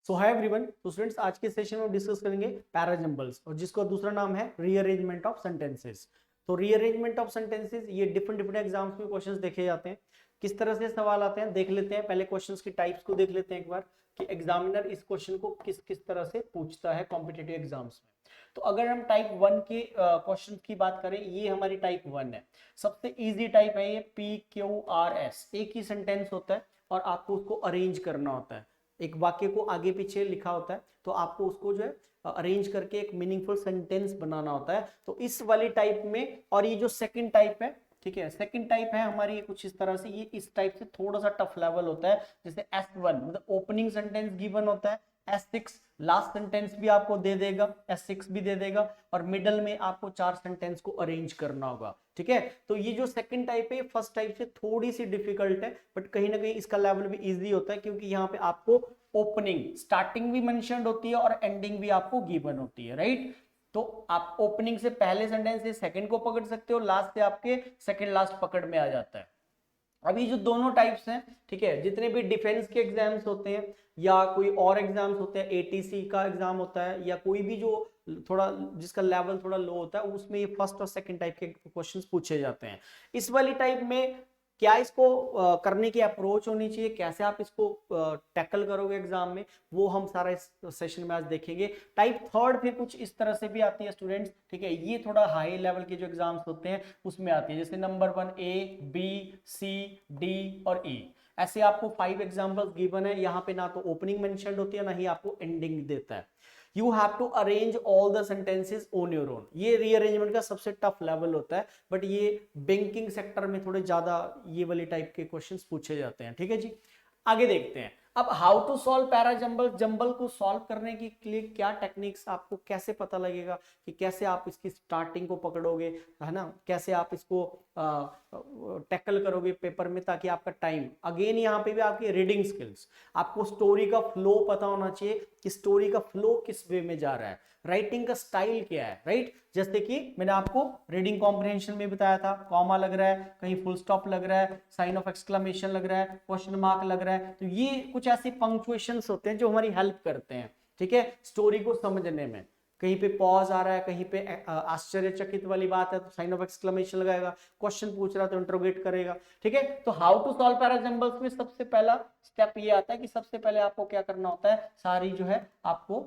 सो hi everyone. तो students, आज के सेशन में हम डिस्कस करेंगे पैराजम्बल्स, और जिसका दूसरा नाम है रीअरेंजमेंट ऑफ सेंटेंसेस। तो रीअरेंजमेंट ऑफ सेंटेंसेस, ये डिफरेंट डिफरेंट एग्जाम्स में क्वेश्चंस देखे जाते हैं। किस तरह से सवाल आते हैं देख लेते हैं। पहले क्वेश्चंस की टाइप्स को देख लेते हैं एक बार, कि एग्जामिनर इस क्वेश्चन को किस किस तरह से पूछता है कॉम्पिटिटिव एग्जाम्स में। तो अगर हम टाइप 1 के क्वेश्चन की बात करें, ये हमारी टाइप 1 है। सबसे इजी टाइप है ये, PQRS। एक ही सेंटेंस होता है और आपको उसको अरेंज करना होता है। एक वाक्य को आगे पीछे लिखा होता है, तो आपको उसको जो है अरेंज करके एक मीनिंगफुल सेंटेंस बनाना होता है। तो इस वाली टाइप में, और ये जो सेकंड टाइप है, ठीक है, सेकंड टाइप है हमारी कुछ इस तरह से। ये इस टाइप से थोड़ा सा टफ लेवल होता है। जैसे S1 मतलब ओपनिंग सेंटेंस गिवन होता है, S6 लास्ट सेंटेंस भी आपको दे देगा, S6 भी दे देगा, और मिडल में आपको 4 सेंटेंस को अरेंज करना होगा। ठीक है, तो ये जो सेकंड टाइप है, फर्स्ट टाइप से थोड़ी सी डिफिकल्ट है, बट कहीं ना कहीं इसका लेवल भी इजी होता है, क्योंकि यहाँ पे आपको ओपनिंग स्टार्टिंग भी मेंशन्ड होती है और एंडिंग भी आपको गिवन होती है, राइट। तो आप ओपनिंग से पहले सेंटेंस से सेकंड को पकड़ सकते हो, लास्ट से आपके सेकंड लास्ट पकड़ में आ जाता है। अभी जो दोनों टाइप्स हैं, ठीक है, जितने भी डिफेंस के एग्जाम्स होते हैं या कोई और एग्जाम्स होते हैं, ATC का एग्जाम होता है, या कोई भी जो थोड़ा जिसका लेवल थोड़ा लो होता है, उसमें ये फर्स्ट और सेकंड टाइप के क्वेश्चंस पूछे जाते हैं। इस वाली टाइप में क्या इसको करने की अप्रोच होनी चाहिए, कैसे आप इसको टैकल करोगे एग्जाम में, वो हम सारा इस सेशन में आज देखेंगे। टाइप थर्ड फिर कुछ इस तरह से भी आती है स्टूडेंट्स, ठीक है, ये थोड़ा हाई लेवल के जो एग्जाम्स होते हैं उसमें आती है। जैसे number 1 A B C D और E, ऐसे आपको 5 एग्जाम्पल्स गिवन है। यहाँ पे ना तो ओपनिंग मेंशन्ड होती है, ना ही आपको एंडिंग देता है। You have to arrange all the sentences on your own. ये रीअरेंजमेंट का सबसे टफ लेवल होता है, बट ये बैंकिंग सेक्टर में थोड़े ज्यादा ये वाली टाइप के क्वेश्चंस पूछे जाते हैं। ठीक है जी, आगे देखते हैं। अब how to solve parajumble, jumble को सॉल्व करने के लिए क्या टेक्निक्स, आपको कैसे पता लगेगा कि कैसे आप इसकी स्टार्टिंग को पकड़ोगे, है ना, कैसे आप इसको टैकल करोगे पेपर में, ताकि आपका टाइम, अगेन यहाँ पे भी आपकी रीडिंग स्किल्स, आपको स्टोरी का फ्लो पता होना चाहिए कि स्टोरी का फ्लो किस वे में जा रहा है, राइटिंग का स्टाइल क्या है, राइट। जैसे कि मैंने आपको रीडिंग कॉम्प्रिहेंशन में बताया था, कॉमा लग रहा है, कहीं फुल स्टॉप लग रहा है, साइन ऑफ एक्सक्लेमेशन लग रहा है, क्वेश्चन मार्क लग रहा है। तो ये कुछ ऐसे पंक्चुएशंस होते हैं जो हमारी हेल्प करते हैं, ठीक है, स्टोरी को समझने में। कहीं पे पॉज आ रहा है, कहीं पे आश्चर्यचकित वाली बात है तो साइन ऑफ एक्सक्लेमेशन लगाएगा, क्वेश्चन पूछ रहा है तो इंटरोगेट करेगा। ठीक है, तो हाउ टू सॉल्व पैराजंबल्स में सबसे पहला स्टेप ये आता है कि सबसे पहले आपको क्या करना होता है, सारी जो है आपको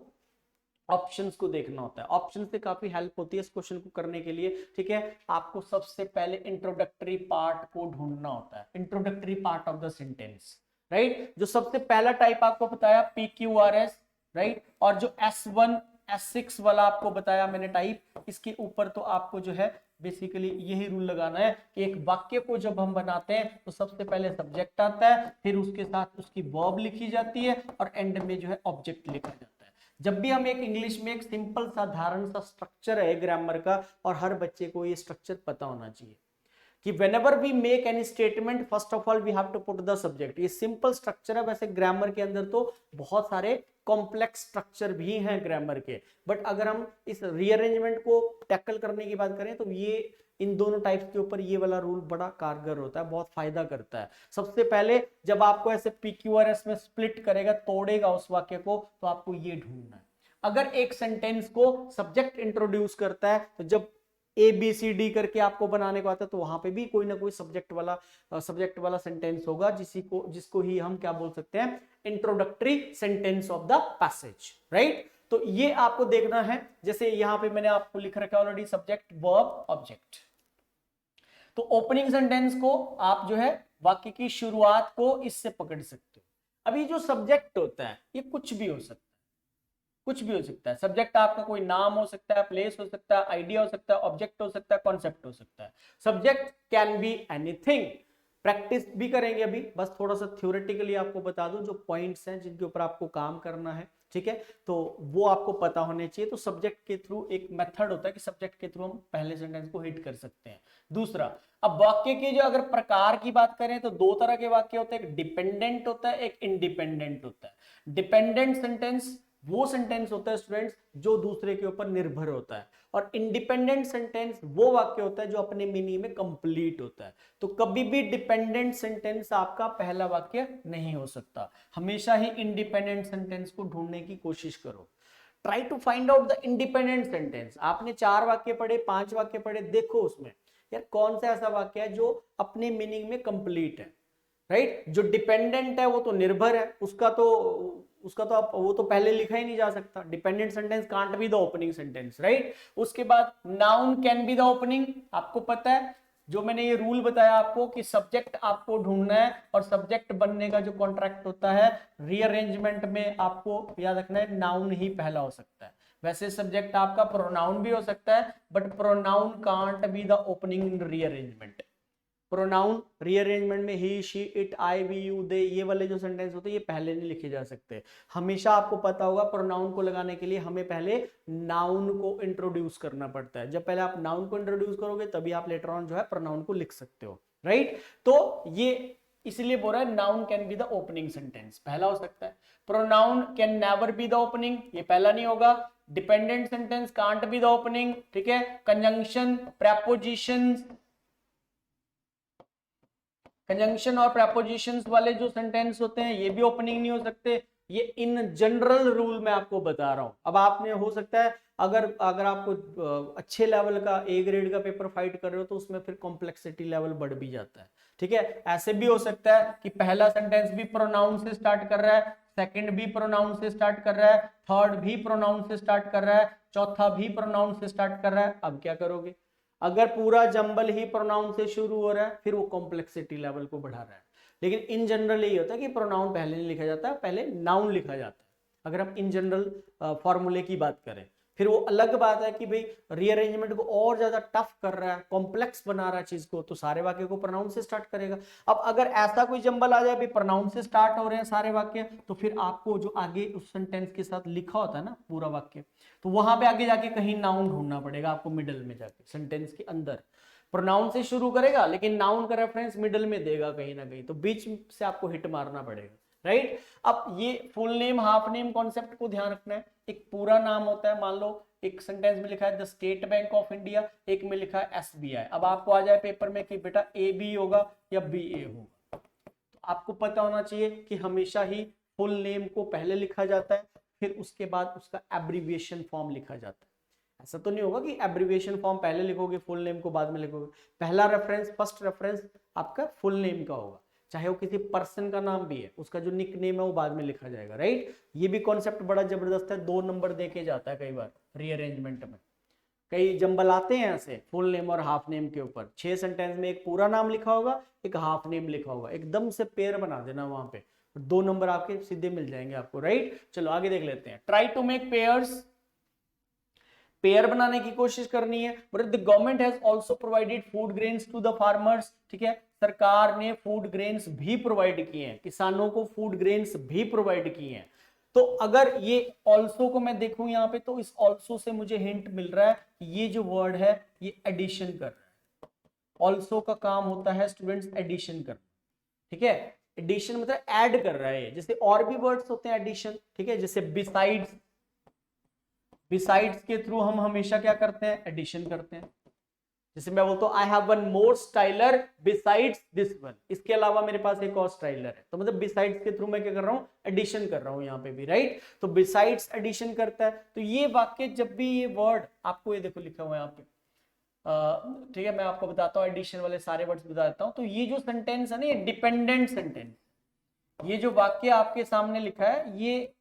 ऑप्शंस को देखना होता है। ऑप्शन से काफी हेल्प होती है इस क्वेश्चन को करने के लिए। ठीक है, आपको सबसे पहले इंट्रोडक्टरी पार्ट को ढूंढना होता है, introductory part of the sentence, right. जो सबसे पहला टाइप आपको बताया PQRS, राइट, और जो S1 S6 वाला आपको बताया मैंने टाइप, इसके ऊपर तो आपको जो है बेसिकली यही रूल लगाना है कि एक वाक्य को जब हम बनाते हैं तो सबसे पहले सब्जेक्ट आता है, फिर उसके साथ उसकी वर्ब लिखी जाती है, और एंड में जो है ऑब्जेक्ट लिखा जाता है। जब भी हम एक इंग्लिश में एक सिंपल साधारण सा स्ट्रक्चर है ग्रामर का, और हर बच्चे को ये स्ट्रक्चर पता होना चाहिए कि whenever we make any statement, first of all we have to put the subject। ये सिंपल स्ट्रक्चर है। वैसे ग्रामर के अंदर तो बहुत सारे कॉम्प्लेक्स स्ट्रक्चर भी हैं ग्रामर के, बट अगर हम इस रीअरेंजमेंट को टैकल करने की बात करें तो ये इन दोनों टाइप्स के ऊपर ये वाला रूल बड़ा कारगर होता है, बहुत फायदा करता है। सबसे पहले जब आपको ऐसे PQRS में स्प्लिट करेगा, तोड़ेगा उस वाक्य को, तो आपको ये ढूंढना है। अगर एक सेंटेंस को सब्जेक्ट इंट्रोड्यूस करता है, तो जब ABCD करके आपको बनाने को आता है, तो वहां पे भी कोई ना कोई सब्जेक्ट वाला सेंटेंस होगा, जिसको ही हम क्या बोल सकते हैं, introductory sentence of the passage, right. तो ये आपको देखना है। जैसे यहां पे मैंने आपको लिख रखा है ऑलरेडी, सब्जेक्ट वर्ब ऑब्जेक्ट। तो ओपनिंग सेंटेंस को आप जो है वाक्य की शुरुआत को इससे पकड़ सकते हो। अभी जो सब्जेक्ट होता है ये कुछ भी हो सकता है, कुछ भी हो सकता है। सब्जेक्ट आपका कोई नाम हो सकता है, प्लेस हो सकता है, आइडिया हो सकता है, ऑब्जेक्ट हो सकता है, कॉन्सेप्ट हो सकता है। Subject can be anything. Practice भी करेंगे अभी, बस थोड़ा सा थ्योरेटिकली आपको बता दूं जो पॉइंट्स हैं जिनके ऊपर आपको काम करना है, ठीक है, तो वो आपको पता होने चाहिए। तो सब्जेक्ट के थ्रू एक मेथड होता है कि सब्जेक्ट के थ्रू हम पहले सेंटेंस को हिट कर सकते हैं। दूसरा, अब वाक्य के जो अगर प्रकार की बात करें तो दो तरह के वाक्य होते हैं, एक डिपेंडेंट होता है, एक इंडिपेंडेंट होता है। डिपेंडेंट सेंटेंस वो सेंटेंस होता है स्टूडेंट्स जो दूसरे के ऊपर निर्भर होता है, और इंडिपेंडेंट सेंटेंस वो वाक्य होता है जो अपने मीनिंग में कंप्लीट होता है। तो कभी भी डिपेंडेंट सेंटेंस आपका पहला वाक्य नहीं हो सकता, हमेशा ही इंडिपेंडेंट सेंटेंस को ढूंढने की कोशिश करो। Try to find out the independent sentence. आपने 4 वाक्य पढ़े, 5 वाक्य पढ़े, देखो उसमें यार कौन सा ऐसा वाक्य है जो अपने मीनिंग में कंप्लीट है, राइट। जो डिपेंडेंट है वो तो निर्भर है, उसका तो आप वो तो पहले लिखा ही नहीं जा सकता। Dependent sentence can't be the opening sentence, right. उसके बाद noun can be the opening. आपको पता है जो मैंने ये रूल बताया आपको कि सब्जेक्ट आपको ढूंढना है, और सब्जेक्ट बनने का जो कॉन्ट्रैक्ट होता है रीअरेंजमेंट में आपको याद रखना है नाउन ही पहला हो सकता है। वैसे सब्जेक्ट आपका प्रोनाउन भी हो सकता है, but pronoun can't be the opening in rearrangement. Pronoun rearrangement में he, she, it, I, we, you, they, ये वाले जो सेंटेंस होते हैं ये पहले नहीं लिखे जा सकते। हमेशा आपको पता होगा प्रोनाउन को लगाने के लिए हमें पहले नाउन को इंट्रोड्यूस करना पड़ता है। जब पहले आप नाउन को इंट्रोड्यूस करोगे तभी आप लेटर ऑन जो है प्रोनाउन को लिख सकते हो, राइट। तो ये इसलिए बोल रहा है noun can be the opening sentence, पहला हो सकता है। Pronoun can never be the opening, ये पहला नहीं होगा। Dependent sentence can't be the opening, ठीक है। कंजंक्शन, प्रेपोजिशंस, कंजंक्शन और प्रेपोजिशंस वाले जो सेंटेंस होते हैं ये भी ओपनिंग नहीं हो सकते। ये इन जनरल रूल मैं आपको बता रहा हूं। अब आपने हो सकता है अगर आपको अच्छे लेवल का ए ग्रेड का पेपर फाइट कर रहे हो तो उसमें फिर कॉम्प्लेक्सिटी लेवल बढ़ भी जाता है, ठीक है। ऐसे भी हो सकता है कि पहला सेंटेंस भी प्रोनाउन से स्टार्ट कर रहा है, सेकंड भी प्रोनाउन से स्टार्ट कर रहा है, थर्ड भी प्रोनाउन से स्टार्ट कर रहा है, चौथा भी प्रोनाउन से स्टार्ट कर रहा है। अब क्या करोगे? अगर पूरा जंबल ही प्रोनाउन से शुरू हो रहा है फिर वो कॉम्प्लेक्सिटी लेवल को बढ़ा रहा है। लेकिन इन जनरल यही होता है कि प्रोनाउन पहले नहीं लिखा जाता, पहले नाउन लिखा जाता है। अगर हम इन जनरल फॉर्मूले की बात करें, फिर वो अलग बात है कि भाई रीअरेंजमेंट को और ज्यादा टफ कर रहा है, कॉम्प्लेक्स बना रहा है चीज को, तो सारे वाक्य को प्रोनाउन से स्टार्ट करेगा। अब अगर ऐसा कोई जंबल आ जाए भी प्रोनाउन से स्टार्ट हो रहे हैं सारे वाक्य, तो फिर आपको जो आगे उस सेंटेंस के साथ लिखा होता है ना पूरा वाक्य, तो वहां पे आगे जाके कहीं नाउन ढूंढना पड़ेगा आपको, मिडल में जाके सेंटेंस के अंदर। प्रोनाउन से शुरू करेगा लेकिन नाउन का रेफरेंस मिडल में देगा कहीं ना कहीं, तो बीच से आपको हिट मारना पड़ेगा, राइट। अब ये full name half name concept को ध्यान रखना है। एक पूरा नाम होता है, मान लो एक सेंटेंस में लिखा है the state bank of India, एक में लिखा है SBI। अब आपको आ जाए पेपर में कि बेटा AB होगा या BA होगा, तो आपको पता होना चाहिए कि हमेशा ही फुल नेम को पहले लिखा जाता है, फिर उसके बाद उसका एब्रीविएशन फॉर्म लिखा जाता है। ऐसा तो नहीं होगा कि एब्रीविएशन फॉर्म पहले लिखोगे फुल नेम को बाद में लिखोगे। पहला रेफरेंस, फर्स्ट रेफरेंस आपका फुल नेम का होगा, चाहे वो किसी पर्सन का नाम भी है, उसका जो निक नेम है वो बाद में लिखा जाएगा, राइट। ये भी कॉन्सेप्ट बड़ा जबरदस्त है, 2 नंबर देके जाता है कई बार रीअरेंजमेंट में। कई जंबल आते हैं ऐसे फुल नेम और हाफ नेम के ऊपर, 6 सेंटेंस में एक पूरा नाम लिखा होगा, एक हाफ नेम लिखा होगा, एकदम से पेयर बना देना वहां पे, 2 नंबर आपके सीधे मिल जाएंगे आपको, राइट। चलो आगे देख लेते हैं। Try to make pairs, pair बनाने की कोशिश करनी है। But the government has also provided food grains to the farmers, ठीक है। सरकार ने फूड ग्रेन्स भी प्रोवाइड किए हैं, किसानों को फूड ग्रेन्स भी प्रोवाइड किए हैं। तो अगर ये ऑल्सो को मैं देखूं यहाँ पे, तो इस ऑल्सो से मुझे हिंट मिल रहा है कि ये जो वर्ड है ये एडिशन कर रहा है। ऑल्सो का काम होता है स्टूडेंट्स एडिशन करना, ठीक है। एडिशन मतलब ऐड कर रहा है, जैसे और भी वर्ड्स होते हैं एडिशन, ठीक है। जैसे बिसाइड्स, बिसाइड्स के थ्रू हम हमेशा क्या करते हैं? एडिशन करते हैं। जैसे मैं बोलता हूं आई have one more styler besides this one, इसके अलावा मेरे पास एक और स्टाइलर है, तो मतलब बिसाइड्स के थ्रू मैं क्या कर रहा हूं? एडिशन कर रहा हूं यहाँ पे भी, राइट। तो बिसाइड्स एडिशन करता है। तो ये वाक्य जब भी ये वर्ड आपको, ये देखो लिखा हुआ है यहाँ पे, ठीक है, मैं आपको बताता हूँ एडिशन वाले सारे वर्ड्स बता देता हूँ। तो ये जो सेंटेंस है ना, ये डिपेंडेंट सेंटेंस, ये जो वाक्य आपके सामने लिखा है ये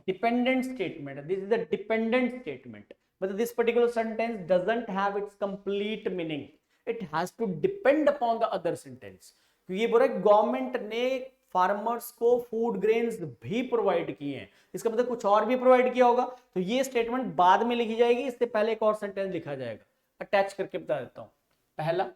डिपेंडेंट स्टेटमेंट है। This is the dependent statement, मतलब this particular sentence doesn't have its complete meaning, it has to depend upon the other sentence. तो ये बोल रहा है गवर्नमेंट ने फार्मर्स को फूड ग्रेन्स भी प्रोवाइड किए हैं, इसका मतलब कुछ और भी प्रोवाइड किया होगा। तो ये स्टेटमेंट बाद में लिखी जाएगी, इससे पहले एक और सेंटेंस लिखा जाएगा। अटैच करके बता देता हूं। पहला,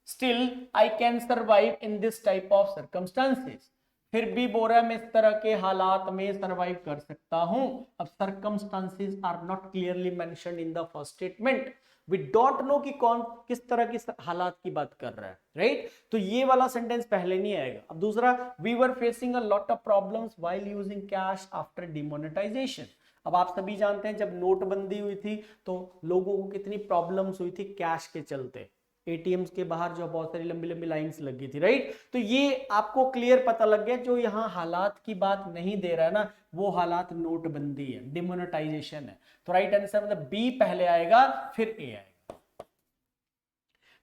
still I can survive in this type of circumstances, फिर भी बोल रहा है मैं इस तरह के हालात में सरवाइव कर सकता हूं। अब circumstances are not clearly mentioned in the first statement, we don't know कि कौन किस तरह की हालात की बात कर रहा है, राइट। तो ये वाला सेंटेंस पहले नहीं आएगा। अब दूसरा, we were facing a lot of problems while using cash after demonetisation, अब आप सभी जानते हैं जब नोटबंदी हुई थी तो लोगों को कितनी प्रॉब्लम्स हुई थी कैश के चलते, एटीएम्स के बाहर जो बहुत सारी लंबी लंबी लाइंस लगी थी, राइट। तो ये आपको क्लियर पता लग गया, जो यहाँ हालात की बात नहीं दे रहा है ना, वो हालात नोटबंदी है, डिमोनेटाइजेशन है। तो राइट आंसर मतलब बी पहले आएगा फिर ए आएगा।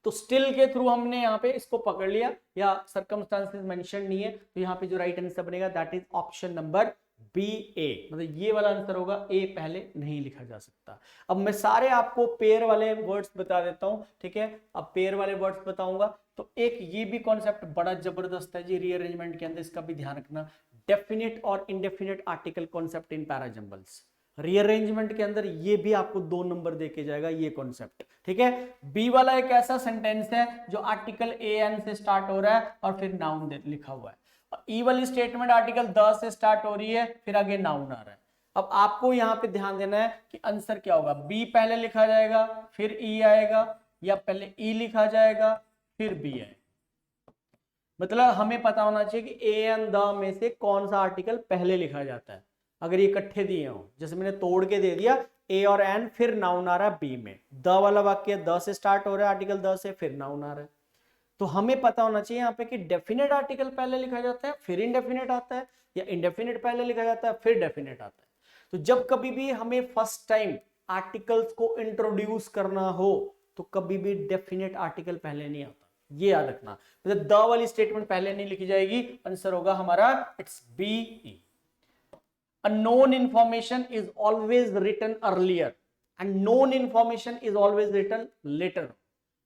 तो स्टिल के थ्रू हमने यहाँ पे इसको पकड़ लिया, या सर्कमस्टांसेस मेंशन नहीं है, तो यहाँ पे जो राइट आंसर बनेगा that is option number B A, मतलब ये वाला आंसर होगा, ए पहले नहीं लिखा जा सकता। अब मैं सारे आपको पेयर वाले वर्ड्स बता देता हूं, ठीक है। अब पेयर वाले वर्ड्स बताऊंगा तो एक ये भी कॉन्सेप्ट बड़ा जबरदस्त है जी रीअरेंजमेंट के अंदर, इसका भी ध्यान रखना, डेफिनेट और indefinite article concept in parajumbles. Rearrangement के अंदर ये भी आपको 2 नंबर देके जाएगा ये कॉन्सेप्ट, ठीक है। बी वाला एक ऐसा सेंटेंस है जो आर्टिकल ए एन से स्टार्ट हो रहा है और फिर नाउन लिखा हुआ है। ई वाली स्टेटमेंट आर्टिकल द से स्टार्ट हो रही है, फिर आगे नाउन आ रहा है। अब आपको यहाँ पे ध्यान देना है कि आंसर क्या होगा, बी पहले लिखा जाएगा फिर ई आएगा, या पहले ई लिखा जाएगा फिर बी आएगा। मतलब हमें पता होना चाहिए कि ए एंड द में से कौन सा आर्टिकल पहले लिखा जाता है। अगर ये इकट्ठे दिए हो, जैसे मैंने तोड़ के दे दिया ए और एन, फिर नाउन आ रहा है बी में, द वाला वाक्य द से स्टार्ट हो रहा है आर्टिकल द से, फिर नाउन आ रहा है। तो हमें पता होना चाहिए यहाँ पे कि डेफिनेट आर्टिकल पहले लिखा जाता है फिर इनडेफिनेट आता है, या इनडेफिनेट पहले लिखा जाता है फिर डेफिनेट आता है। तो जब कभी भी हमें फर्स्ट टाइम आर्टिकल्स को इंट्रोड्यूस करना हो तो कभी भी डेफिनेट आर्टिकल पहले नहीं आता, ये याद रखना। मतलब द वाली स्टेटमेंट पहले नहीं लिखी जाएगी, आंसर होगा हमारा it's B E. A known information is always written earlier and known information is always written later.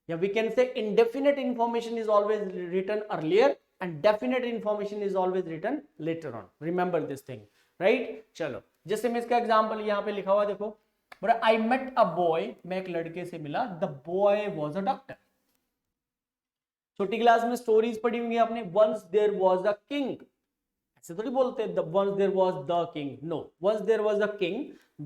Yeah, we can say indefinite information is always written earlier and definite information is always written later on. Remember this thing, right? चलो, जैसे मैं इसका example यहाँ पे लिखा हुआ देखो, बोला I met a boy, मैं एक लड़के से मिला, the boy was a doctor. छोटी क्लास में स्टोरीज पढ़ी होंगी आपने, once there was a king, ऐसे थोड़ी बोलते हैं once there was the king, no, once there was a king,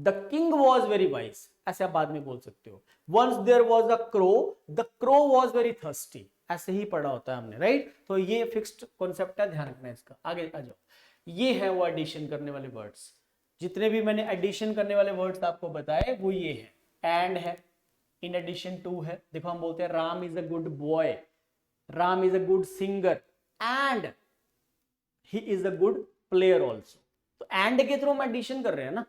the king was very wise, ऐसे आप बाद में बोल सकते हो। once there was a crow, the crow was very thirsty, ऐसे ही पढ़ा होता है हमने, राइट। तो ये फिक्स्ड कॉन्सेप्ट है, ध्यान रखना है इसका। आगे आ जाओ, ये है वो एडिशन करने वाले वर्ड्स, जितने भी मैंने एडिशन करने वाले वर्ड्स आपको बताए वो ये है। एंड है, इन एडिशन टू है, देखो हम बोलते हैं Ram is a good boy, Ram is a good singer, and he is a good player also। तो and के थ्रू हम एडिशन कर रहे हैं ना,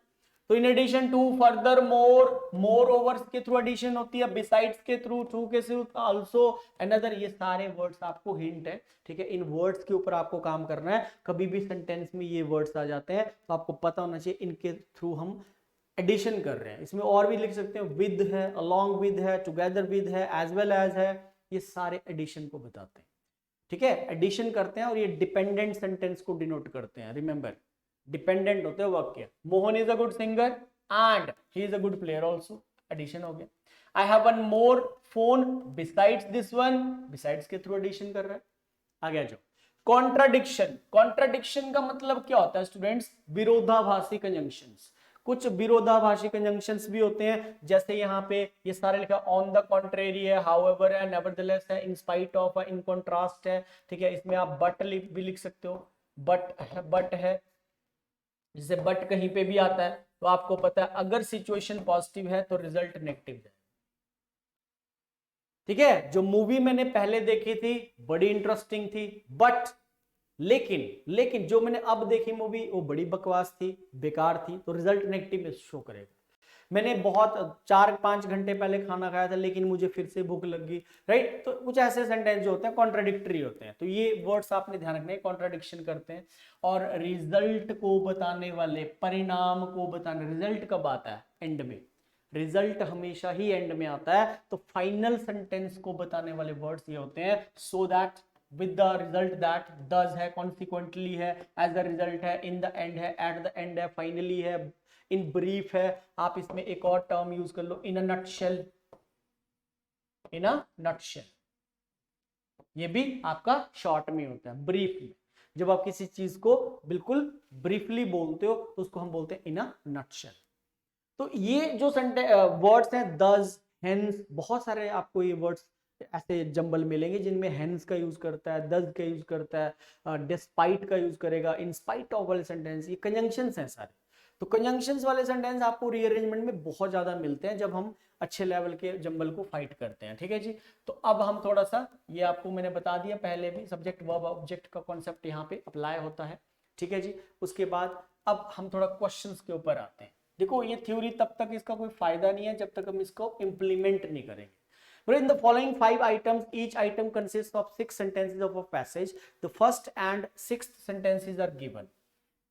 तो in addition to, furthermore, moreover के थ्रू एडिशन होती है, बिसाइड्स के थ्रू, थ्रू के थ्रू, आल्सो, अनदर, ये सारे वर्ड्स आपको हिंट है, ठीक है। इन वर्ड्स के ऊपर आपको काम करना है, कभी भी सेंटेंस में ये वर्ड्स आ जाते हैं तो आपको पता होना चाहिए इनके थ्रू हम एडिशन कर रहे हैं। इसमें और भी लिख सकते हैं, विद है, अलोंग विद है, टुगेदर विद है, एज वेल एज है, ये सारे एडिशन को बताते हैं, ठीक है। एडिशन करते हैं और ये डिपेंडेंट सेंटेंस को डिनोट करते हैं। रिमेंबर, डिपेंडेंट होते हैं वाक्य, Mohan is a good singer and he is a good player also, addition हो गया। I have one more phone besides this one, besides के थ्रू एडिशन कर रहा है। आगे आ जाओ, कॉन्ट्राडिक्शन। कॉन्ट्राडिक्शन का मतलब क्या होता है स्टूडेंट्स, विरोधाभासी कंजंक्शंस। कुछ विरोधाभासी कंजंक्शंस भी होते हैं, जैसे यहाँ पे ये सारे लिखा ऑन द कॉन्ट्रेरी है, हाउएवर है, नेवरदलेस है, इन स्पाइट ऑफ है, इन कॉन्ट्रास्ट है, ठीक है। इसमें आप बट भी लिख सकते हो, बट है, जैसे बट कहीं पे भी आता है तो आपको पता है अगर सिचुएशन पॉजिटिव है तो रिजल्ट नेगेटिव है, ठीक है। जो मूवी मैंने पहले देखी थी बड़ी इंटरेस्टिंग थी, बट लेकिन जो मैंने अब देखी मूवी वो बड़ी बकवास थी, बेकार थी, तो रिजल्ट नेगेटिव शो करेगा। मैंने बहुत 4-5 घंटे पहले खाना खाया था लेकिन मुझे फिर से भूख लग गई, राइट। तो कुछ ऐसे सेंटेंस जो होते हैं कॉन्ट्राडिक्टरी होते हैं, तो ये वर्ड्स आपने ध्यान रखना है, कॉन्ट्राडिक्शन करते हैं। और रिजल्ट को बताने वाले, परिणाम को बताने, रिजल्ट कब आता है, एंड में, रिजल्ट हमेशा ही एंड में आता है। तो फाइनल सेंटेंस को बताने वाले वर्ड्स ये होते हैं, so that, with the result that, does है, consequently है, as a result है, in the end है, at the end है, finally है, in brief है। आप इसमें एक और टर्म यूज कर लो, in a nutshell, in a nutshell, ये भी आपका शॉर्ट में होता है, ब्रीफ में। जब आप किसी चीज को बिल्कुल ब्रीफली बोलते हो तो उसको हम बोलते हैं इन अ नटशेल। तो ये जो वर्ड्स हैं, दस, हेंस, बहुत सारे आपको ये वर्ड्स ऐसे जंबल मिलेंगे जिनमें हेंस का यूज करता है, दस का यूज करता है, डिस्पाइट का यूज करेगा, इन स्पाइट ऑफ वाले सेंटेंस, ये कंजंक्शंस हैं सारे। तो कंजंक्शंस वाले सेंटेंस आपको रीअरेंजमेंट में बहुत ज्यादा मिलते हैं जब हम अच्छे लेवल के जंबल को फाइट करते हैं, ठीक है जी। तो अब हम थोड़ा सा, ये आपको मैंने बता दिया पहले भी, सब्जेक्ट वर्ब ऑब्जेक्ट का कॉन्सेप्ट यहाँ पे अप्लाई होता है, ठीक है जी। उसके बाद अब हम थोड़ा क्वेश्चंस के ऊपर आते हैं। देखो ये थ्योरी तब तक इसका कोई फायदा नहीं है जब तक हम इसको इंप्लीमेंट नहीं करेंगे। But in the following 5 items, each item consists of 6 sentences of a passage. The first and 6th sentences are given.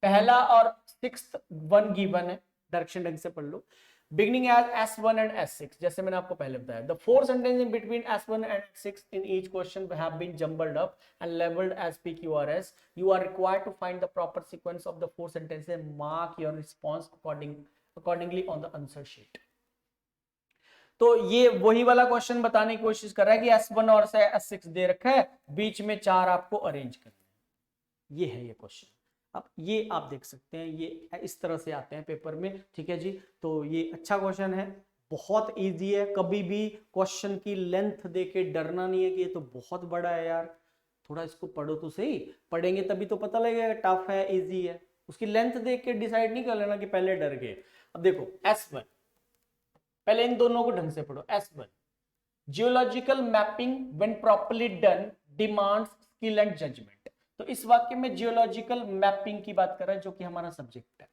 पहला और 6th वन गिवन है, डायरेक्शन ढंग से पढ़ लो। Beginning as S1 and S6, जैसे मैंने आपको पहले बताया. The 4 sentences in between S1 and S6 in each question have been jumbled up and labeled as PQRS. You are required to find the proper sequence of the 4 sentences and mark your response accordingly on the answer sheet. तो ये वही वाला question बताने की कोशिश कर रहा है कि S1 और S6 दे रखा है, बीच में 4 आपको अरेंज करना है। ये है ये क्वेश्चन। अब ये आप देख सकते हैं, ये इस तरह से आते हैं पेपर में, ठीक है जी। तो ये अच्छा क्वेश्चन है, बहुत इजी है। कभी भी क्वेश्चन की लेंथ देके डरना नहीं है कि ये तो बहुत बड़ा है यार, थोड़ा इसको पढ़ो तो सही, पढ़ेंगे तभी तो पता लगेगा टफ है इजी है। उसकी लेंथ देख के डिसाइड नहीं कर लेना कि पहले डर गए। अब देखो S1, पहले इन दोनों को ढंग से पढ़ो। S1, geological mapping when properly done demands skill and judgement. तो इस वाक्य में जियोलॉजिकल मैपिंग की बात कर रहा है जो कि हमारा सब्जेक्ट है,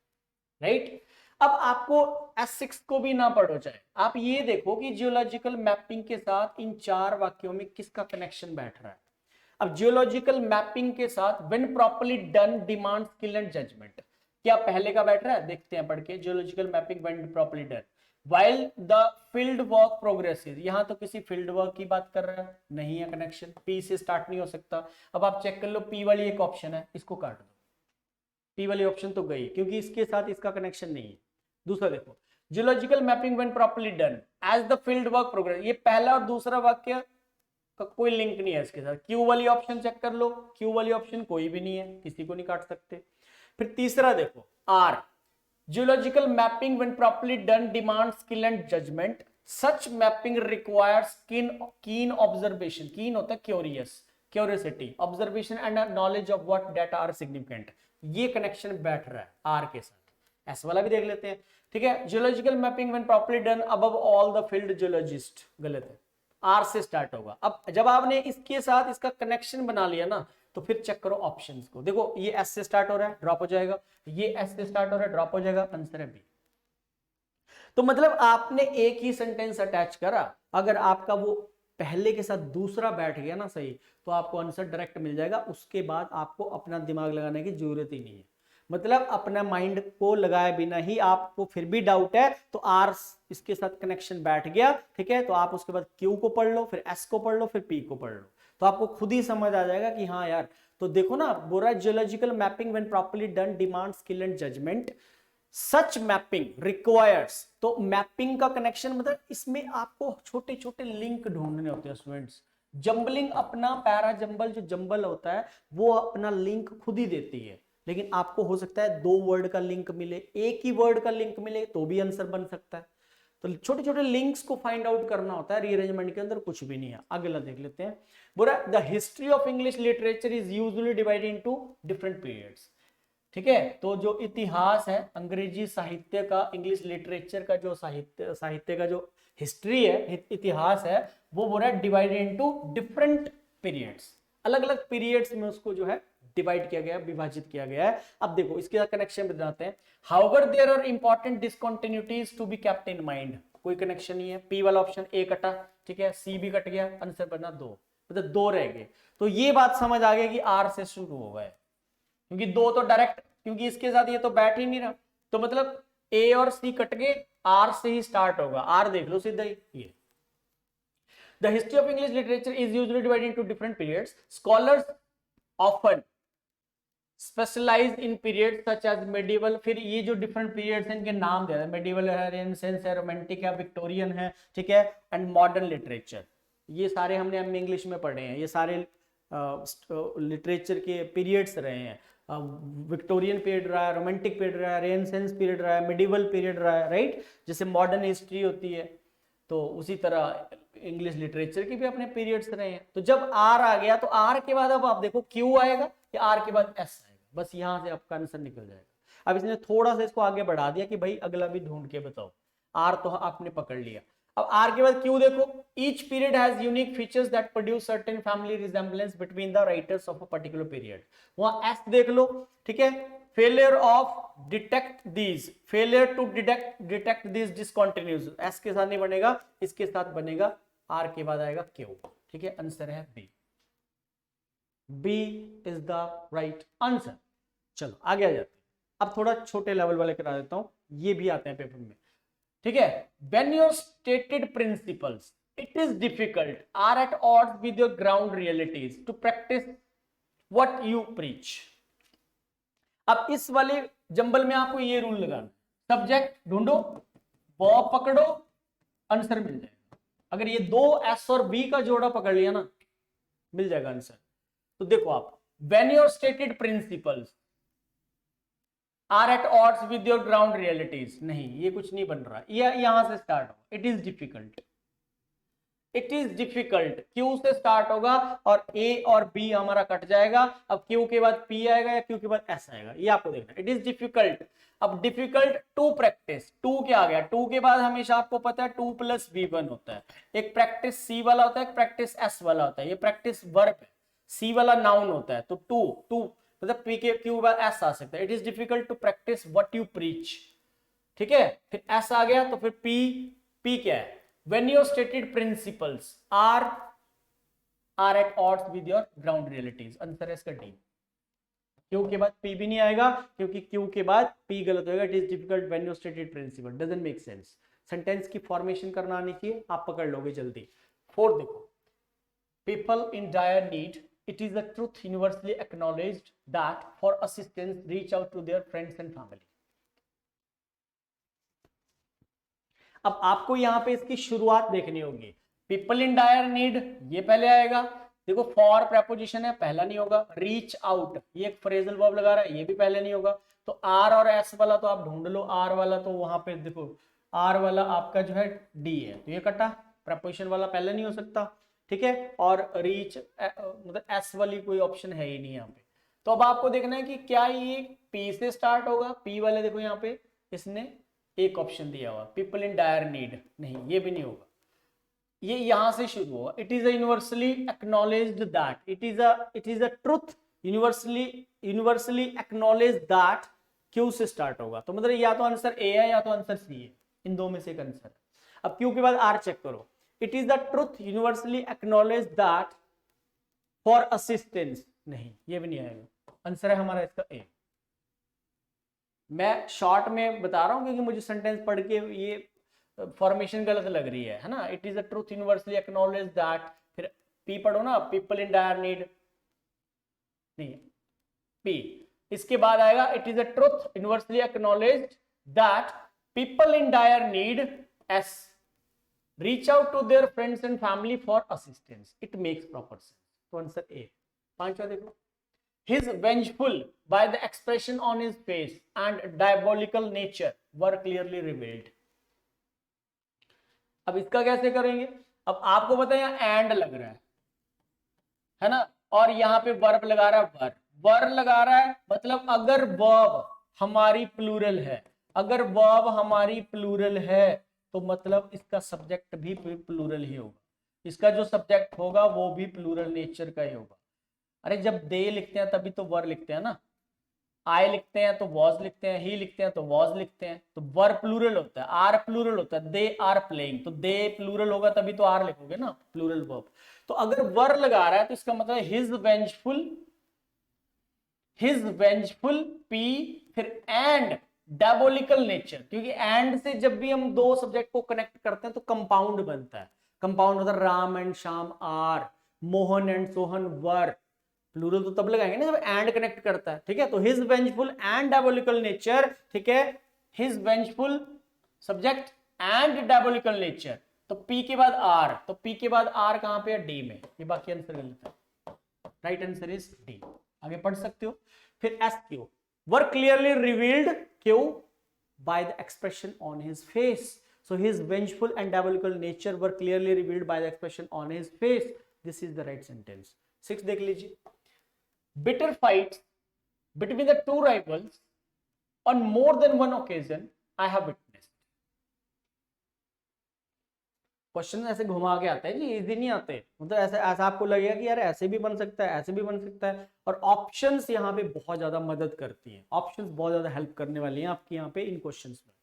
राइट। अब आपको S6 को भी ना पढ़ो चाहे, आप ये देखो कि जियोलॉजिकल मैपिंग के साथ इन 4 वाक्यों में किसका कनेक्शन बैठ रहा है। अब जियोलॉजिकल मैपिंग के साथ when properly done demand skill and judgement, क्या पहले का बैठ रहा है? देखते हैं पढ़ के। Geological mapping when properly done while the field work progresses, यहां तो किसी फील्ड वर्क की बात कर रहा है, नहीं है कनेक्शन, P से स्टार्ट नहीं हो सकता। अब आप चेक कर लो, P वाली एक ऑप्शन है, इसको काट दो, P वाली ऑप्शन तो गई क्योंकि इसके साथ इसका कनेक्शन नहीं है। दूसरा देखो, geological mapping when properly done as the field work progress, ये पहला और दूसरा वाक्य का कोई लिंक नहीं है इसके साथ। Q वाली ऑप्शन चेक कर लो, Q वाली ऑप्शन कोई भी नहीं है, किसी को नहीं काट सकते। फिर तीसरा देखो R, geological mapping when properly done demands skill and judgment. Such mapping requires keen observation. Keen होता है curious, curiosity, observation and a knowledge of what data are significant. ये कनेक्शन बैठ रहा है R के साथ। S वाला भी देख लेते हैं, ठीक है। Geological mapping when properly done above all the field geologist, गलत है, R से स्टार्ट होगा। अब जब आपने इसके साथ इसका कनेक्शन बना लिया ना, तो फिर चेक करो ऑप्शंस को। देखो ये S से स्टार्ट हो रहा है, ड्रॉप हो जाएगा, ये S से स्टार्ट हो रहा है, ड्रॉप हो जाएगा, आंसर है B। तो मतलब आपने एक ही सेंटेंस अटैच करा, अगर आपका वो पहले के साथ दूसरा बैठ गया ना सही, तो आपको आंसर डायरेक्ट मिल जाएगा। उसके बाद आपको अपना दिमाग लगाने की जरूरत ही नहीं है। मतलब अपना माइंड को लगाए बिना ही आपको फिर भी डाउट है तो R इसके साथ कनेक्शन बैठ गया, ठीक है। तो आप उसके बाद Q को पढ़ लो, फिर S को पढ़ लो, फिर P को पढ़ लो, तो आपको खुद ही समझ आ जाएगा कि हाँ यार। तो देखो ना, बोरा geological mapping when properly done demand skill and judgement, such mapping requires. तो मैपिंग का कनेक्शन मतलब इसमें आपको छोटे छोटे लिंक ढूंढने होते हैं स्टूडेंट्स। जंबलिंग अपना पैरा जंबल जो जंबल होता है वो अपना लिंक खुद ही देती है, लेकिन आपको हो सकता है 2 वर्ड का लिंक मिले, एक ही वर्ड का लिंक मिले तो भी आंसर बन सकता है। तो छोटे छोटे लिंक्स को फाइंड आउट करना होता है, रीअरेंजमेंट के अंदर कुछ भी नहीं है। अगला देख लेते हैं। बोला the history of English literature is usually divided into different periods, ठीक है। तो जो इतिहास है अंग्रेजी साहित्य का, इंग्लिश लिटरेचर का जो साहित्य का जो हिस्ट्री है, इतिहास है, वो बोल रहा है डिवाइडेड इनटू डिफरेंट पीरियड्स, अलग अलग पीरियड्स में उसको जो है डिवाइड किया गया, विभाजित किया गया है। अब देखो इसके साथ कनेक्शन बताते हैं। However there are important discontinuities to be kept in mind, कोई कनेक्शन नहीं है। P वाला ऑप्शन A कटा, ठीक है, C भी कट गया, आंसर बना 2, मतलब 2 रह गए। तो ये बात समझ आ गई कि R से शुरू होगा है, क्योंकि 2 तो डायरेक्ट, क्योंकि इसके साथ ये तो बैठ ही नहीं रहा, तो मतलब A और C कट गए, R से ही स्टार्ट होगा। R देख लो सीधा ही, ये The history of English literature is usually divided into different periods. Scholars often specialize in periods such as medieval, फिर ये जो different periods हैं इनके नाम दे रहे हैं, medieval है, Renaissance है, romantic है, Victorian है, ठीक है, and modern literature। ये सारे हमने इंग्लिश में पढ़े हैं, ये सारे लिटरेचर के पीरियड्स रहे हैं। विक्टोरियन पीरियड रहा है, रोमांटिक पीरियड रहा है, रेनेसेंस पीरियड रहा है, मिडिवल पीरियड रहा है, राइट। जैसे मॉडर्न हिस्ट्री होती है, तो उसी तरह इंग्लिश लिटरेचर के भी अपने पीरियड्स रहे हैं। तो जब R आ गया तो R के बाद अब आप देखो Q आएगा या R के बाद S आएगा, बस यहां से आपका आंसर निकल जाएगा। अब इसने थोड़ा सा इसको आगे बढ़ा दिया कि भाई अगला भी ढूंढ के बताओ। आर तो आपने पकड़ लिया। अब आर के बाद क्यू देखो, each period has unique features that produce certain family resemblance between the writers of a particular period. वहां एस देख लो, ठीक है, failure of detect these, failure to detect these discontinues, S के साथ नहीं बनेगा, इसके साथ बनेगा, आर के बाद आएगा क्यू, ठीक है, आंसर है B. B is the right answer. चलो आगे आ जाते हैं, अब थोड़ा छोटे लेवल वाले करा देता हूं, ये भी आते हैं पेपर में, ठीक है। When your stated principles it is difficult are at odds with your ground realities to practice what you preach। अब इस वाले जंबल में आपको ये रूल लगाना, सब्जेक्ट ढूंढो, बॉब पकड़ो, आंसर मिल जाएगा। अगर ये दो एस और बी का जोड़ा पकड़ लिया ना, मिल जाएगा आंसर। तो देखो आप, when your stated principles are at odds with your ground realities, नहीं ये कुछ नहीं बन रहा, ये यहां से स्टार्ट होगा, it is difficult, it is difficult, Q से स्टार्ट होगा और ए और बी हमारा कट जाएगा। अब क्यू के बाद पी आएगा या क्यू के बाद एस आएगा, ये आपको देखना, इट इज डिफिकल्ट। अब डिफिकल्ट टू प्रैक्टिस, टू क्या आ गया, टू के बाद हमेशा आपको पता है 2 + B1 होता है, एक प्रैक्टिस सी वाला होता है, एक प्रैक्टिस एस वाला होता है, ये प्रैक्टिस वर्ब है, सी वाला नाउन होता है, तो टू मतलब पी के क्यू बाद एस आ सकता है। It is difficult to practise what you preach, ठीक है, फिर एस आ गया, तो फिर पी क्या है, when your stated principles are at odds with your ground realities, answer है इसका डी। क्यू के बाद पी भी नहीं आएगा, क्योंकि क्यू के बाद पी गलत होगा। It is difficult when your stated principle, doesn't make sense. Sentence की फॉर्मेशन करना आनी चाहिए, आप पकड़ लोगे जल्दी। फोर्थ देखो, people in dire need, it is a truth universally acknowledged that for assistance reach out to their friends and family। अब आपको यहां पे इसकी शुरुआत देखनी होगी, people in dire need ये पहले आएगा, देखो for preposition है, पहला नहीं होगा, reach out ये एक phrasal verb लगा रहा है, ये भी पहले नहीं होगा, तो R और S वाला तो आप ढूंढ लो, R वाला तो वहां पे देखो, R वाला आपका जो है D है, तो ये कटा, preposition वाला पहले नहीं हो सकता, ठीक है, और रीच मतलब एस वाली कोई ऑप्शन है ही नहीं यहाँ पे। तो अब आपको देखना है कि क्या ये पी से स्टार्ट होगा, पी वाले देखो यहाँ पे इसने एक ऑप्शन दिया हुआ, पीपल इन डायर नीड, नहीं ये भी नहीं होगा, ये यहां से शुरू होगा, it is universally acknowledged that, it is a truth universally acknowledge that, Q से स्टार्ट होगा, तो मतलब या तो आंसर ए है या तो आंसर सी है, इन दो में से एक आंसर है। अब क्यू के बाद आर चेक करो, it is the truth universally acknowledged that for assistance, नहीं ये भी नहीं आएगा, आंसर है हमारा इसका ए। मैं शॉर्ट में बता रहा हूं क्योंकि मुझे सेंटेंस पढ़ के ये फॉर्मेशन गलत लग रही है ना, it is a truth universally acknowledged that, फिर पी पढ़ो ना, पीपल इन डायर नीड, नहीं पी, इसके बाद आएगा it is a truth universally acknowledged that people in dire need, S reach out to their friends and family for assistance, it makes proper sense, तो answer A. पांचवा देखो, his vengeful by the expression on his face and diabolical nature were clearly revealed। अब इसका कैसे करेंगे, अब आपको पता है यहाँ एंड लग रहा है ना, और यहाँ पे वर्ब लगा रहा है, वर्ब लगा रहा है, मतलब अगर वर्ब हमारी प्लूरल है, अगर वर्ब हमारी प्लूरल है तो मतलब इसका सब्जेक्ट भी प्लूरल ही होगा, इसका जो सब्जेक्ट होगा वो भी प्लूरल नेचर का ही होगा। अरे जब दे लिखते हैं तभी तो वर लिखते हैं ना, आई लिखते हैं तो वॉज लिखते हैं, ही लिखते हैं तो वॉज लिखते हैं, तो वर प्लूरल होता है, आर प्लूरल होता है, दे आर प्लेइंग, तो दे प्लूरल होगा तभी तो आर लिखोगे ना, प्लूरल वर्ब। तो अगर वर लगा रहा है तो इसका मतलब हिज वेंजफुल पी, फिर एंड डायबोलिकल नेचर, क्योंकि एंड से जब भी हम दो सब्जेक्ट को कनेक्ट करते हैं तो कंपाउंड बनता है, कंपाउंड होता है Ram and Shyam are, Mohan and Sohan were, plural तो तब लगाएंगे ना जब एंड कनेक्ट करता है, ठीक है, तो his vengeful and diabolical nature, ठीक है, his vengeful subject and diabolical nature, तो पी के बाद आर, तो पी के बाद आर कहां पे है, डी में, ये बाकी आंसर गलत है, राइट आंसर इज डी। आगे पढ़ सकते हो, फिर S Q, were clearly revealed, Q, by the expression on his face, so his vengeful and diabolical nature were clearly revealed by the expression on his face, this is the right sentence। 6 देख लीजिए, bitter fights between the two rivals on more than one occasion I have witnessed. Question ऐसे घुमा के आते हैं जी, easy नहीं आते, मतलब ऐसे ऐसा आपको लगेगा कि यार ऐसे भी बन सकता है, ऐसे भी बन सकता है। और ऑप्शंस यहाँ पे बहुत ज्यादा मदद करती हैं, ऑप्शंस बहुत ज्यादा हेल्प करने वाली हैं आपकी यहाँ पे इन क्वेश्चंस में।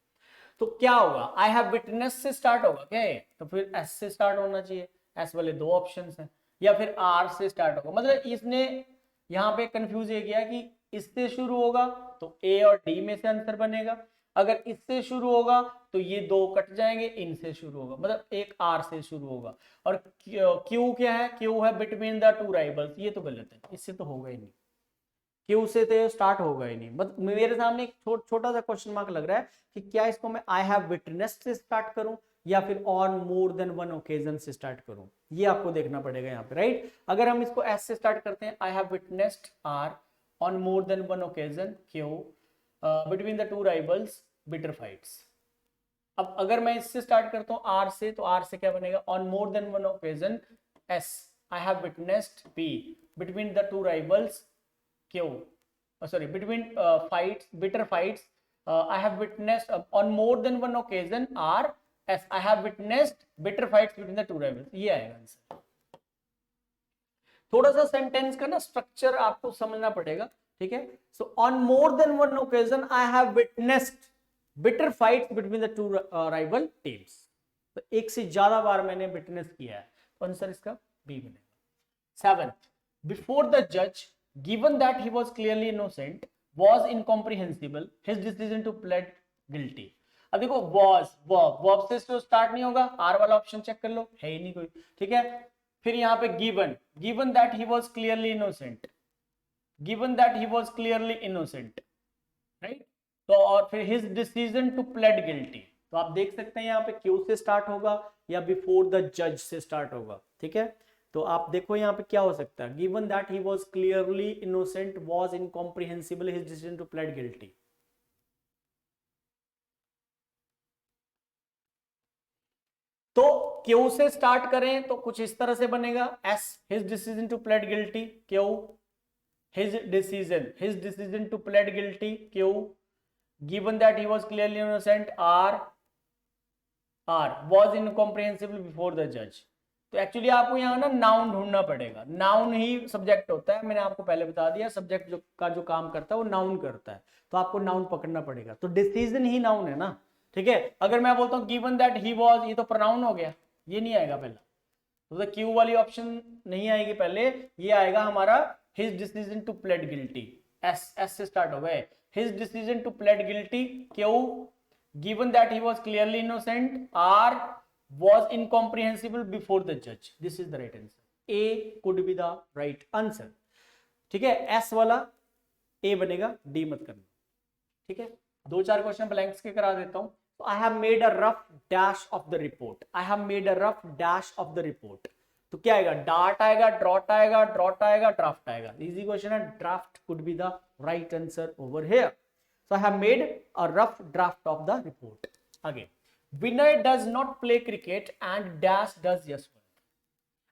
तो क्या होगा, आई हैव विटनेस से स्टार्ट होगा क्या है, तो फिर एस से स्टार्ट होना चाहिए, एस वाले दो ऑप्शन हैं, या फिर आर से स्टार्ट होगा। मतलब इसने यहाँ पे कंफ्यूज ये किया कि इससे शुरू होगा तो ए और डी में से आंसर बनेगा, अगर इससे शुरू होगा तो ये दो कट जाएंगे, इनसे शुरू होगा, मतलब एक आर से शुरू होगा। और क्यू क्या है, क्यू है बिटवीन द टू राइवल्स, ये तो गलत है, इससे तो होगा ही नहीं, क्यू से तो स्टार्ट होगा ही नहीं। मतलब मेरे सामने एक छोटा सा क्वेश्चन मार्क लग रहा है कि क्या इसको मैं आई हैव विटनेस्ड से स्टार्ट करूं या फिर on more than one occasion से स्टार्ट करूं, ये आपको देखना पड़ेगा यहाँ पे, राइट। अगर हम इसको एस से स्टार्ट करते हैं, I have witnessed R on more than one occasion, Q between the two rivals bitter fights. अब अगर मैं इससे स्टार्ट करता हूं आर से, तो आर से क्या बनेगा, on more than one occasion, S I have witnessed be between the two rivals, Q sorry between fights, bitter fights, I have witnessed on more than one occasion, r as I have witnessed bitter fights between the two rivals, ये आएगा answer. थोड़ा सा sentence का ना structure आपको समझना पड़ेगा, ठीक है। So on more than one occasion I have witnessed bitter fights between the to rival teams, तो एक से ज्यादा बार मैंने विटनेस किया है, तो आंसर इसका बी बनेगा। 7th, बिफोर द जज given that he was clearly innocent was incomprehensible his decision to plead guilty। अब देखो was verb से तो स्टार्ट नहीं होगा, आर वाला ऑप्शन चेक कर लो, है ही नहीं कोई, ठीक है। फिर यहाँ पे given that he was clearly innocent, given that he was clearly innocent, right। तो और फिर his decision to plead guilty, तो आप देख सकते हैं यहाँ पे क्यू से स्टार्ट होगा या बिफोर द जज से स्टार्ट होगा, ठीक है। तो आप देखो यहाँ पे क्या हो सकता है, given that he was clearly innocent was incomprehensible his decision to plead guilty. तो क्यू से स्टार्ट करें तो कुछ इस तरह से बनेगा, S his decision to plead guilty, Q his decision to plead guilty, Q given that he was clearly innocent, R was incomprehensible before the जज। तो एक्चुअली आपको यहाँ ना नाउन ढूंढना पड़ेगा, नाउन ही सब्जेक्ट होता है, मैंने आपको पहले बता दिया, सब्जेक्ट जो काम करता है वो नाउन करता है, तो आपको नाउन पकड़ना पड़ेगा। तो डिसीजन ही नाउन है ना, ठीक है। अगर मैं बोलता हूँ गिवन दैट ही वाज, ये तो प्रोनाउन हो गया, ये नहीं आएगा पहला, तो क्यू वाली ऑप्शन नहीं आएगी पहले, ये आएगा हमारा his decision to plead guilty, S से स्टार्ट हो गए, his decision to plead guilty, Q given that he was clearly innocent, R was incomprehensible before the judge, this is the right answer, A could be the right answer, ठीक है। S वाला A बनेगा, D मत करना, ठीक है। दो चार क्वेश्चन ब्लैंक्स के करा देता हूं। तो I have made a rough dash of the report, I have made a rough dash of the report, तो क्या आएगा, डार्ट आएगा, ड्रॉट आएगा, ड्रॉट आएगा, ड्राफ्ट आएगा, इजी क्वेश्चन है, draft could be the right answer over here. So I have made a rough draft of the report. Again, Vinay does not play cricket and dash does Yashwant.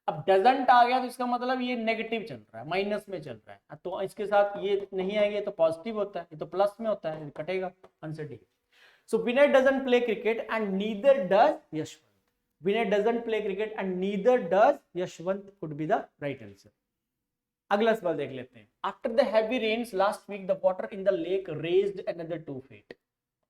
अब doesn't आ गया तो इसका मतलब ये negative चल रहा है, माइनस में चल रहा है, तो इसके साथ ये नहीं आएंगे तो पॉजिटिव होता है, ये तो प्लस में होता है, कटेगा, answer D. So Vinay doesn't play cricket and neither does Yashwant, Vinay doesn't play cricket and neither does Yashwant could be the right answer। अगला सवाल देख लेते हैं। After the heavy rains last week the water in the lake raised another 2 feet,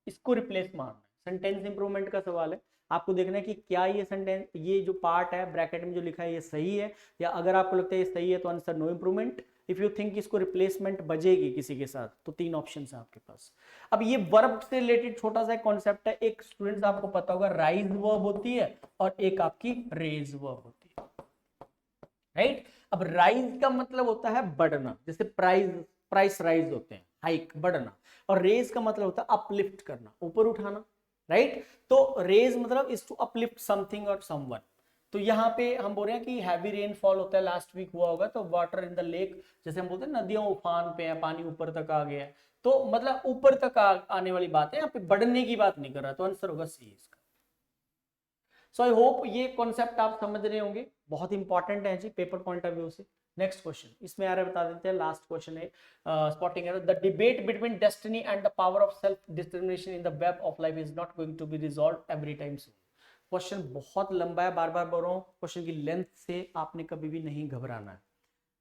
इसको replace मारना, sentence improvement का सवाल है, आपको देखना है कि क्या ये सेंटेंस, ये जो पार्ट है ब्रैकेट में जो लिखा है ये सही है, या अगर आपको लगता है ये सही है तो answer no improvement, if you think इसको रिप्लेसमेंट बजेगी किसी के साथ तो 3 ऑप्शंस है आपके पास। अब ये वर्ब से रिलेटेड छोटा सा कॉन्सेप्ट है, एक स्टूडेंट्स आपको पता होगा राइज वर्ब होती है और एक आपकी रेज वर्ब होती है, राइट। अब राइज का मतलब होता है बढ़ना, जैसे प्राइस राइज होते हैं, हाइक बढ़ना, और रेज का मतलब होता है अपलिफ्ट करना, ऊपर उठाना, राइट। तो रेज मतलब इज टू अपलिफ्ट समथिंग और समवन। तो यहाँ पे हम बोल रहे हैं कि हैवी रेनफॉल होता है, लास्ट वीक हुआ होगा, तो वाटर इन द लेक, जैसे हम बोलते हैं नदियां उफान पे है, पानी ऊपर तक आ गया है, तो मतलब ऊपर तक आने वाली बात है, यहाँ पे बढ़ने की बात नहीं कर रहा, तो आंसर होगा सी इसका। सो आई होप ये कॉन्सेप्ट आप समझ रहे होंगे, बहुत इंपॉर्टेंट है जी पेपर पॉइंट ऑफ व्यू से। नेक्स्ट क्वेश्चन इसमें आ रहा है, बता देते हैं, लास्ट क्वेश्चन है spotting error. The debate between destiny and the power of self determination in the web of life is not going to be resolve every time soon. Question बहुत लंबा है, बार बार बोल रहा हूँ, क्वेश्चन की लेंथ से आपने कभी भी नहीं घबराना है,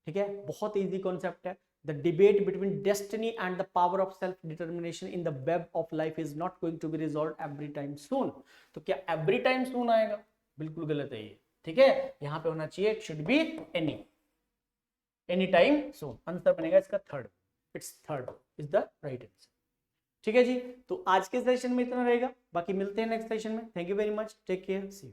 ठीक है। बहुत इजी कॉन्सेप्ट है। The debate between destiny and the power of self determination in the web of life is not going to be resolve every time soon. तो क्या एवरी टाइम सून आएगा? बिल्कुल गलत है ये, ठीक है। यहाँ पे होना चाहिए it should be any time soon. Answer बनेगा इसका third, it's third is the right answer, ठीक है जी। तो आज के सेशन में इतना रहेगा, बाकी मिलते हैं नेक्स्ट सेशन में। Thank you very much, take care, see you.